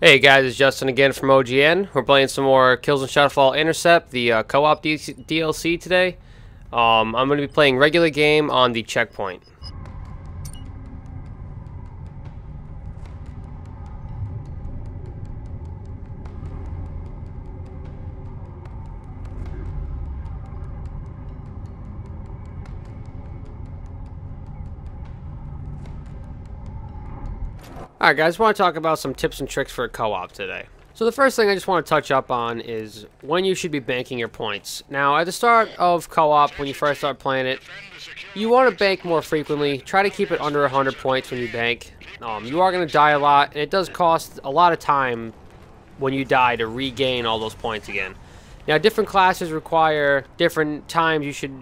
Hey guys, it's Justin again from OGN. We're playing some more Killzone Shadow Fall Intercept, the co-op DLC today. I'm going to be playing regular game on the checkpoint. Alright guys, I want to talk about some tips and tricks for a co-op today. So the first thing I just want to touch up on is when you should be banking your points. Now at the start of co-op, when you first start playing it, you want to bank more frequently. Try to keep it under 100 points when you bank. You are going to die a lot, and it does cost a lot of time when you die to regain all those points again. Now different classes require different times you should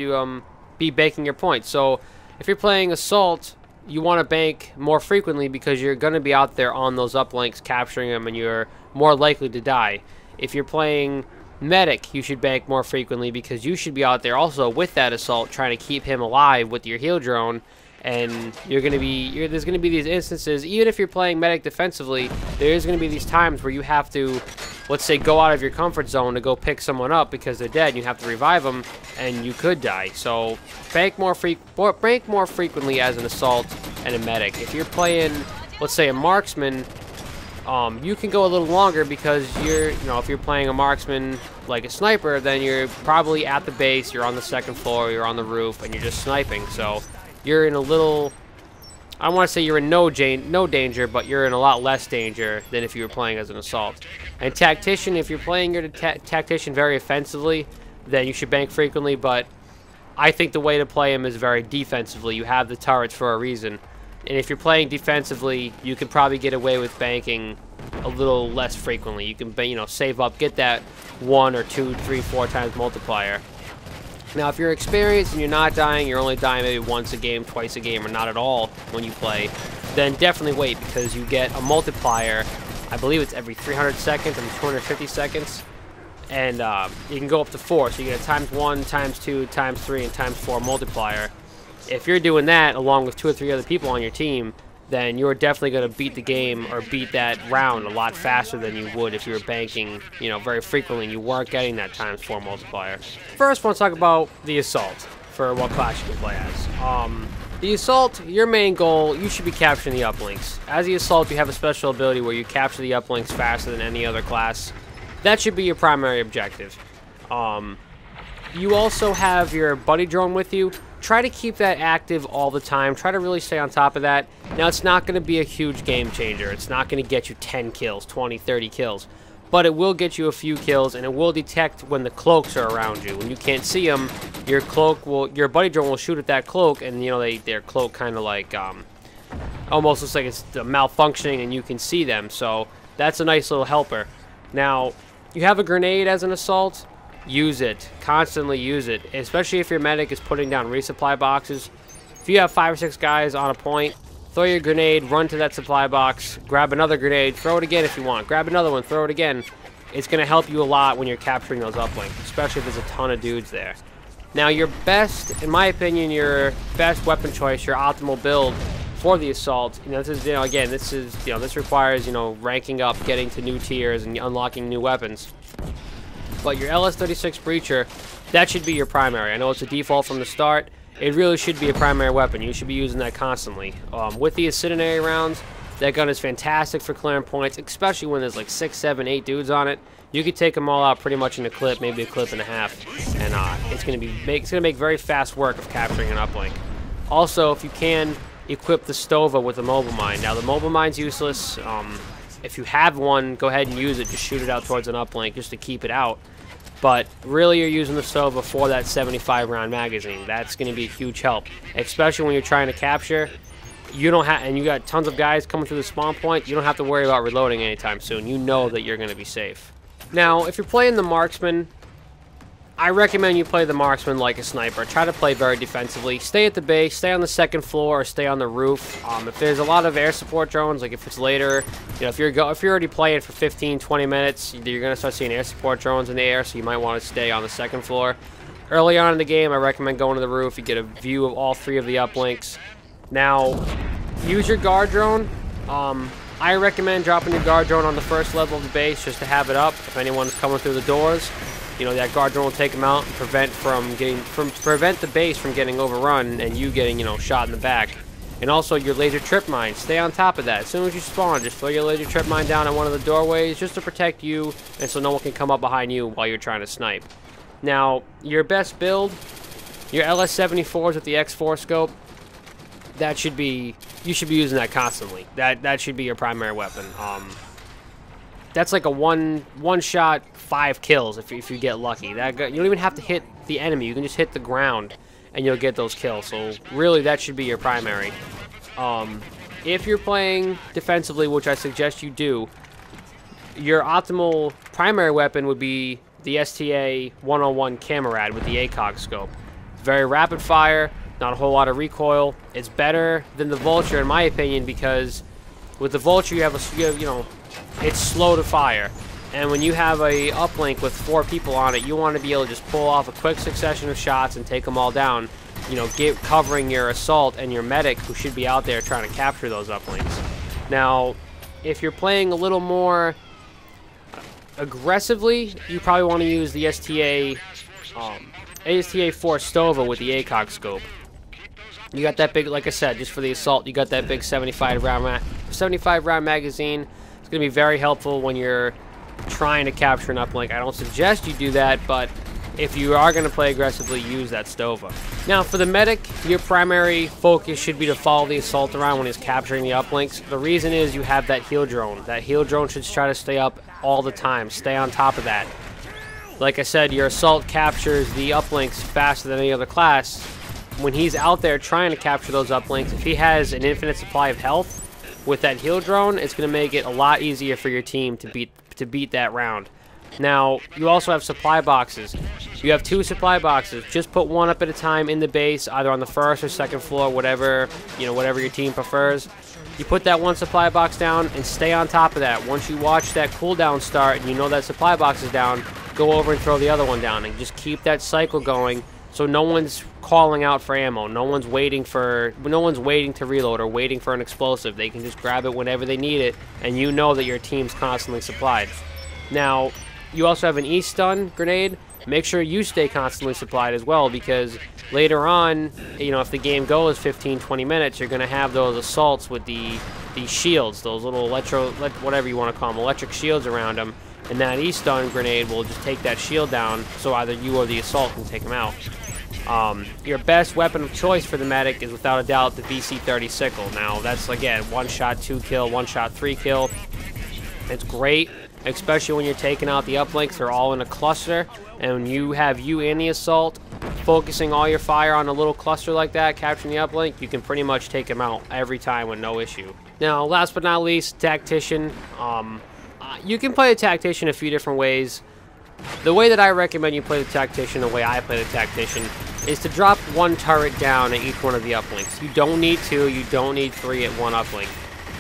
be banking your points. So if you're playing Assault, you want to bank more frequently because you're going to be out there on those uplinks capturing them and you're more likely to die. If you're playing Medic, you should bank more frequently because you should be out there also with that Assault trying to keep him alive with your heal drone, and there's going to be these instances, even if you're playing Medic defensively, there is going to be these times where you have to, let's say, go out of your comfort zone to go pick someone up because they're dead and you have to revive them and you could die. So bank more frequently as an Assault and a Medic. If you're playing, let's say, a Marksman, you can go a little longer because if you're playing a Marksman like a Sniper, then you're probably at the base, you're on the second floor, you're on the roof, and you're just sniping. So you're in a little, I don't want to say you're in no danger, but you're in a lot less danger than if you were playing as an Assault. And Tactician, if you're playing your Tactician very offensively, then you should bank frequently, but I think the way to play him is very defensively. You have the turrets for a reason. And if you're playing defensively, you can probably get away with banking a little less frequently. You can, save up, get that 1 or 2, 3, 4 times multiplier. Now, if you're experienced and you're not dying, you're only dying maybe once a game, twice a game, or not at all when you play, then definitely wait because you get a multiplier. I believe it's every 300 seconds and 250 seconds. And you can go up to 4, so you get a ×1, ×2, ×3, and ×4 multiplier. If you're doing that along with 2 or 3 other people on your team, then you're definitely going to beat the game or beat that round a lot faster than you would if you were banking, very frequently and you weren't getting that ×4 multiplier. First, I want to talk about the Assault for what class you can play as. The Assault, your main goal, you should be capturing the uplinks. As the Assault, you have a special ability where you capture the uplinks faster than any other class. That should be your primary objective. You also have your buddy drone with you. Try to keep that active all the time. Try to really stay on top of that. Now, it's not going to be a huge game changer. It's not going to get you 10 kills, 20, 30 kills. But it will get you a few kills, and it will detect when the cloaks are around you. When you can't see them, your buddy drone will shoot at that cloak, and their cloak kind of like almost looks like it's malfunctioning, and you can see them. So that's a nice little helper. Now, you have a grenade as an Assault. Use it. Constantly use it. Especially if your medic is putting down resupply boxes. If you have 5 or 6 guys on a point, throw your grenade, run to that supply box, grab another grenade, throw it again if you want. Grab another one, throw it again. It's going to help you a lot when you're capturing those uplinks, especially if there's a ton of dudes there. Now, your best, in my opinion, your best weapon choice, your optimal build for the Assault, this requires, ranking up, getting to new tiers, and unlocking new weapons. But your LS-36 Breacher, that should be your primary. I know it's a default from the start. It really should be a primary weapon. You should be using that constantly. With the incendiary rounds, that gun is fantastic for clearing points, especially when there's like 6, 7, 8 dudes on it. You can take them all out pretty much in a clip, maybe a clip and a half, and it's going to make very fast work of capturing an uplink. Also, if you can, equip the Stova with a mobile mine. Now, the mobile mine's useless. If you have one, go ahead and use it. Just shoot it out towards an uplink just to keep it out. But really, you're using the Stova for that 75-round magazine. That's going to be a huge help, especially when you're trying to capture. And you got tons of guys coming through the spawn point. You don't have to worry about reloading anytime soon. You know that you're going to be safe. Now, if you're playing the Marksman, I recommend you play the Marksman like a Sniper. Try to play very defensively. Stay at the base, stay on the second floor, or stay on the roof. If there's a lot of air support drones, like if it's later, if you're already playing for 15, 20 minutes, you're going to start seeing air support drones in the air, so you might want to stay on the second floor. Early on in the game, I recommend going to the roof. You get a view of all 3 of the uplinks. Now, use your guard drone. I recommend dropping your guard drone on the first level of the base just to have it up. If anyone's coming through the doors, you know, that guard drone will take them out and prevent the base from getting overrun and you getting, you know, shot in the back. And also your laser trip mine, stay on top of that. As soon as you spawn, just throw your laser trip mine down at one of the doorways just to protect you and so no one can come up behind you while you're trying to snipe. Now, your best build, your LS-74s with the X4 scope, you should be using that constantly. That should be your primary weapon. That's like a one shot 5 kills if you get lucky. You don't even have to hit the enemy. You can just hit the ground and you'll get those kills. So really, that should be your primary. If you're playing defensively, which I suggest you do, your optimal primary weapon would be the STA-101 Camarad with the ACOG scope. It's very rapid fire, not a whole lot of recoil. It's better than the Vulture in my opinion because with the Vulture you have you know, it's slow to fire. And when you have a uplink with 4 people on it, you want to be able to just pull off a quick succession of shots and take them all down. You know, covering your assault and your medic who should be out there trying to capture those uplinks. Now, if you're playing a little more aggressively, you probably want to use the STA-4 Stova with the ACOG scope. You got that big, like I said, just for the assault, you got that big 75 round magazine. It's going to be very helpful when you're trying to capture an uplink. I don't suggest you do that, but if you are going to play aggressively, use that Stova. Now, for the medic, your primary focus should be to follow the assault around when he's capturing the uplinks. The reason is you have that heal drone. That heal drone should try to stay up all the time. Stay on top of that. Like I said, your assault captures the uplinks faster than any other class. When he's out there trying to capture those uplinks, if he has an infinite supply of health with that heal drone, it's going to make it a lot easier for your team to beat that round. Now, you also have supply boxes. You have 2 supply boxes. Just put one up at a time in the base, either on the first or second floor, whatever your team prefers. You put that one supply box down and stay on top of that. Once you watch that cooldown start and you know that supply box is down, go over and throw the other one down and just keep that cycle going so no one's calling out for ammo. No one's waiting to reload or waiting for an explosive. They can just grab it whenever they need it and you know that your team's constantly supplied. Now, you also have an E-stun grenade. Make sure you stay constantly supplied as well because later on, you know, if the game goes 15-20 minutes, you're going to have those assaults with the shields, those little whatever you want to call them, electric shields around them, and that E-stun grenade will just take that shield down so either you or the assault can take them out. Your best weapon of choice for the medic is without a doubt the VC-30 sickle. Now, that's, again, 1-shot 2 kill, 1-shot 3 kill. It's great, especially when you're taking out the uplinks. They're all in a cluster, and when you have you and the assault focusing all your fire on a little cluster like that, capturing the uplink, you can pretty much take them out every time with no issue. Now, last but not least, Tactician. You can play a Tactician a few different ways. The way that I recommend you play the Tactician, the way I play the Tactician, is to drop 1 turret down at each one of the uplinks. You don't need 2, you don't need 3 at one uplink.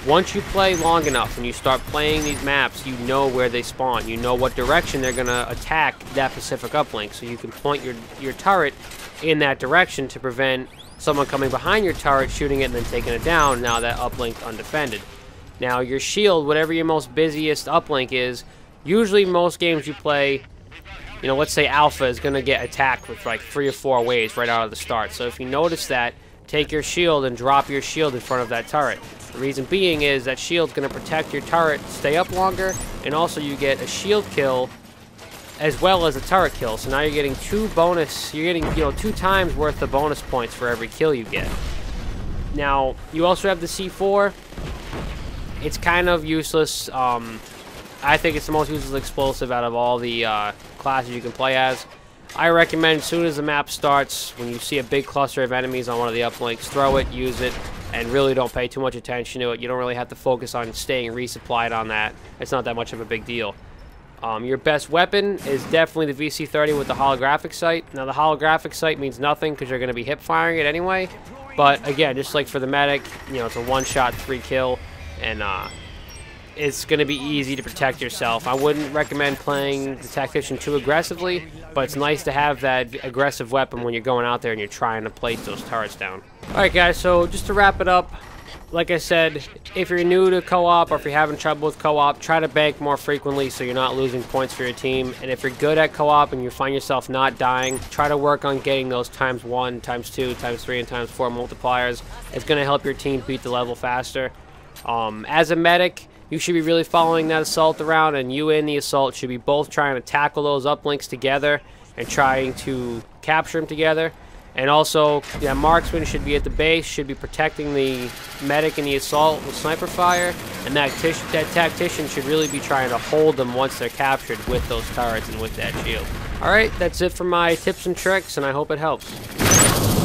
Once you play long enough and you start playing these maps, you know where they spawn. You know what direction they're going to attack that specific uplink. So you can point your turret in that direction to prevent someone coming behind your turret, shooting it, and then taking it down, now that uplink's undefended. Now, your shield, whatever your most busiest uplink is, usually most games you play, you know, let's say Alpha is going to get attacked with like 3 or 4 waves right out of the start. So if you notice that, take your shield and drop your shield in front of that turret. The reason being is that shield's going to protect your turret, stay up longer, and also you get a shield kill as well as a turret kill. So now you're getting 2 times worth of bonus points for every kill you get. Now, you also have the C4. It's kind of useless. I think it's the most useless explosive out of all the classes you can play as. I recommend as soon as the map starts, when you see a big cluster of enemies on one of the uplinks, throw it, use it, and really don't pay too much attention to it. You don't really have to focus on staying resupplied on that. It's not that much of a big deal. Your best weapon is definitely the VC-30 with the holographic sight. Now, the holographic sight means nothing because you're going to be hip firing it anyway. But again, just like for the medic, you know, it's a 1-shot 3 kill, and it's going to be easy to protect yourself. I wouldn't recommend playing the Tactician too aggressively, but it's nice to have that aggressive weapon when you're going out there and you're trying to place those turrets down. Alright guys, so just to wrap it up, Like I said, if you're new to co-op or if you're having trouble with co-op, try to bank more frequently so you're not losing points for your team. And if you're good at co-op and you find yourself not dying, try to work on getting those ×1, ×2, ×3, and ×4 multipliers. It's going to help your team beat the level faster. As a medic, you should be really following that assault around, and you and the assault should be both trying to tackle those uplinks together and trying to capture them together. And also, yeah, marksman should be at the base, should be protecting the medic and the assault with sniper fire, and that tactician should really be trying to hold them once they're captured with those turrets and with that shield. Alright, that's it for my tips and tricks, and I hope it helps.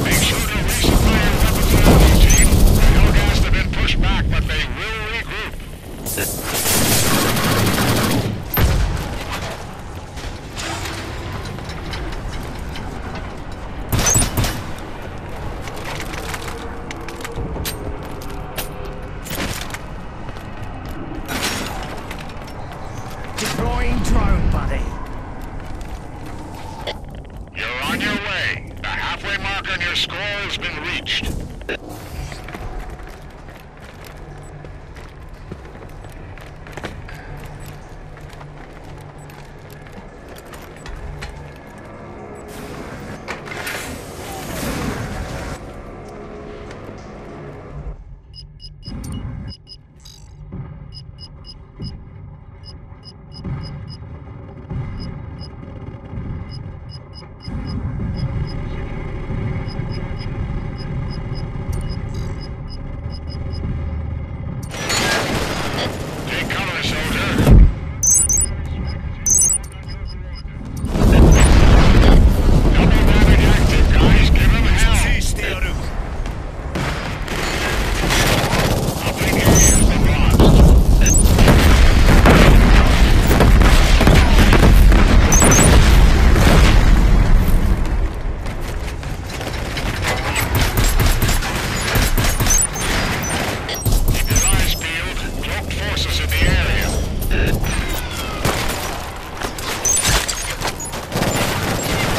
Make sure to resupply your weapons ammo, team. The Hellgas have been pushed back, but they will regroup. Deploying drone, buddy. You're on your way. The halfway mark on your score has been reached. Take cover, soldier. Double damage active, guys. Give him hell. Uplink area has been lost. Keep your eyes peeled. Cloaked forces in the area.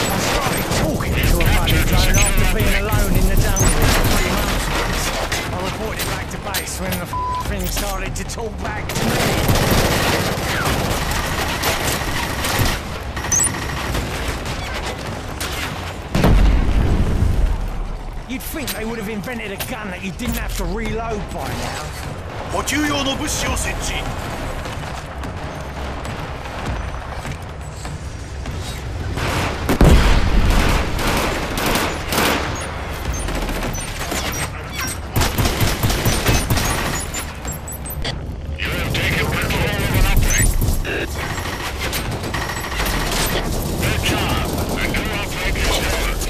I started talking to a buddy drone after being alone in the jungle for 3 months. I reported back to base when the thing started to talk back to me. You'd think they would have invented a gun that you didn't have to reload by now. 補給用の物資を設置 You have taken control of an uplink. Good job. The new uplink is yours.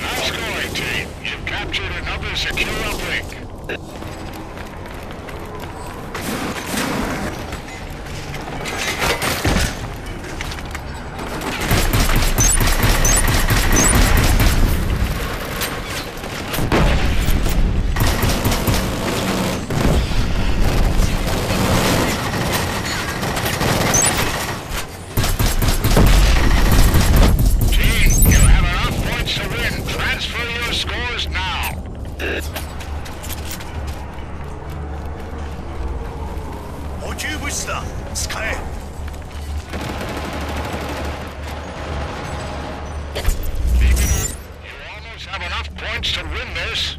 Nice going, team. You've captured another secure uplink. Team, you have enough points to win. Transfer your scores now. 補給物資だ使え Keep it up. You almost have enough points to win this.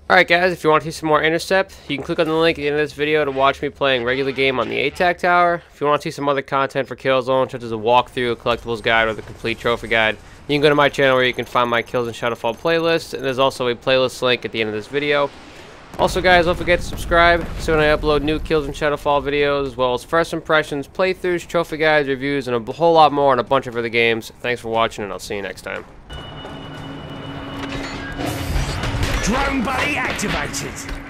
Alright guys, if you want to see some more Intercept, you can click on the link at the end of this video to watch me playing regular game on the ATAC tower. If you want to see some other content for Killzone, such as a walkthrough, a collectibles guide, or the complete trophy guide, you can go to my channel where you can find my Killzone Shadow Fall playlist, and there's also a playlist link at the end of this video. Also guys, don't forget to subscribe so when I upload new Killzone Shadow Fall videos, as well as first impressions, playthroughs, trophy guides, reviews, and a whole lot more on a bunch of other games. Thanks for watching, and I'll see you next time. Drone buddy activated.